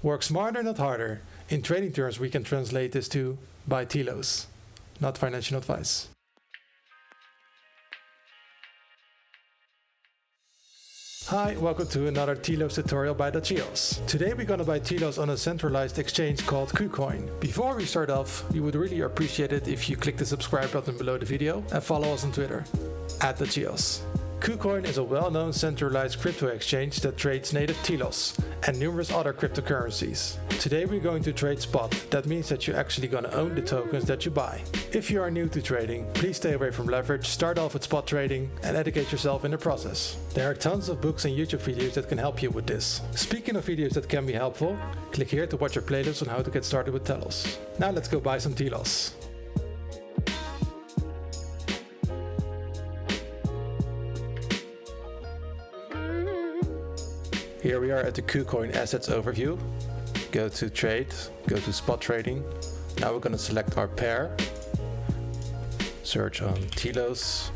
Work smarter, not harder. In trading terms, we can translate this to buy TLOS, not financial advice. Hi, welcome to another TLOS tutorial by TLOS. Today we're gonna buy TLOS on a centralized exchange called Kucoin. Before we start off, we would really appreciate it if you click the subscribe button below the video and follow us on Twitter, @TLOS. Kucoin is a well-known centralized crypto exchange that trades native TLOS and numerous other cryptocurrencies. Today we're going to trade spot. That means that you're actually going to own the tokens that you buy. If you are new to trading, please stay away from leverage, start off with spot trading and educate yourself in the process. There are tons of books and YouTube videos that can help you with this. Speaking of videos that can be helpful, click here to watch our playlist on how to get started with Telos. Now let's go buy some TLOS. Here we are at the Kucoin assets overview. Go to trade, go to spot trading. Now we're going to select our pair. Search on TLOS.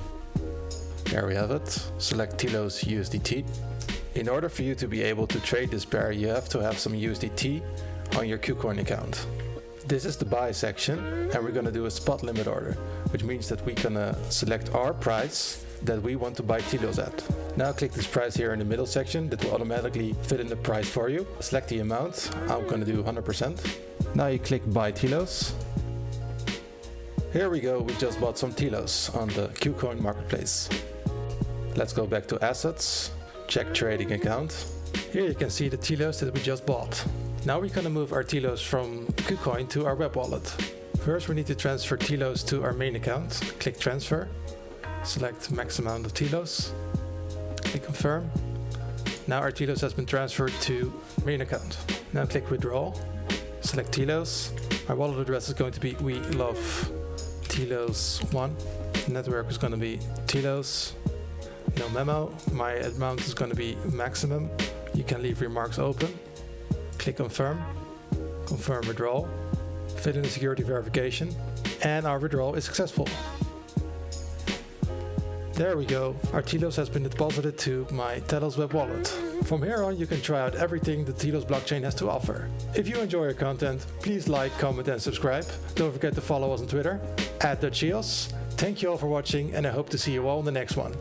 There we have it. Select TLOS USDT. In order for you to be able to trade this pair, you have to have some USDT on your Kucoin account. This is the buy section, and we're going to do a spot limit order, which means that we're going to select our price that we want to buy TLOS at. Now click this price here in the middle section. That will automatically fit in the price for you. Select the amount. I'm going to do 100%. Now you click buy TLOS. Here we go. We just bought some TLOS on the Kucoin marketplace. Let's go back to assets. Check trading account. Here you can see the TLOS that we just bought. Now we're going to move our TLOS from Kucoin to our web wallet. First we need to transfer TLOS to our main account. Click transfer. Select max amount of TLOS. Click confirm. Now our TLOS has been transferred to main account. Now click withdraw. Select TLOS. Our wallet address is going to be we love TLOS1. Network is going to be TLOS. No memo. My amount is going to be maximum. You can leave remarks open. Click confirm. Confirm withdrawal. Fill in the security verification. And our withdrawal is successful. There we go, our TLOS has been deposited to my Telos Web wallet. From here on you can try out everything the Telos blockchain has to offer. If you enjoy our content, please like, comment and subscribe. Don't forget to follow us on Twitter, @TLOS. Thank you all for watching and I hope to see you all in the next one.